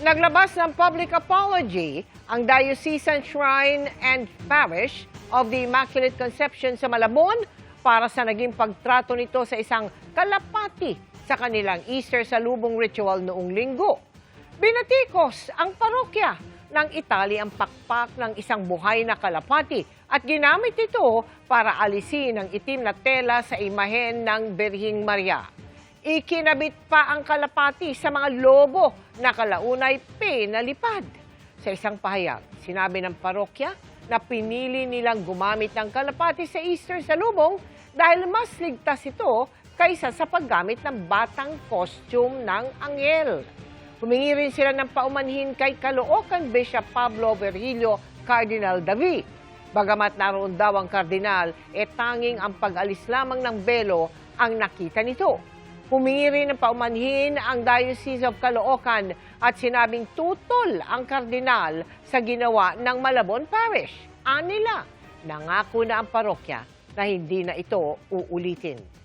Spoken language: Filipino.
Naglabas ng public apology ang Diocesan Shrine and Parish of the Immaculate Conception sa Malabon para sa naging pagtrato nito sa isang kalapati sa kanilang Easter salubong ritual noong linggo. Binatikos ang parokya ng Italy ang pakpak ng isang buhay na kalapati at ginamit ito para alisin ang itim na tela sa imahen ng Birhing Maria. Ikinabit pa ang kalapati sa mga lobo na kalaunay pinalipad. Sa isang pahayag, sinabi ng parokya na pinili nilang gumamit ng kalapati sa Easter salubong dahil mas ligtas ito kaysa sa paggamit ng batang costume ng anghel. Humingi rin sila ng paumanhin kay Caloocan Bishop Pablo Virgilio Cardinal Davi. Bagamat naroon daw ang kardinal, tanging ang pag-alis lamang ng belo ang nakita nito. Humingi rin ng paumanhin ang Diocese of Caloocan at sinabing tutol ang kardinal sa ginawa ng Malabon Parish. Anila, nangako na ang parokya na hindi na ito uulitin.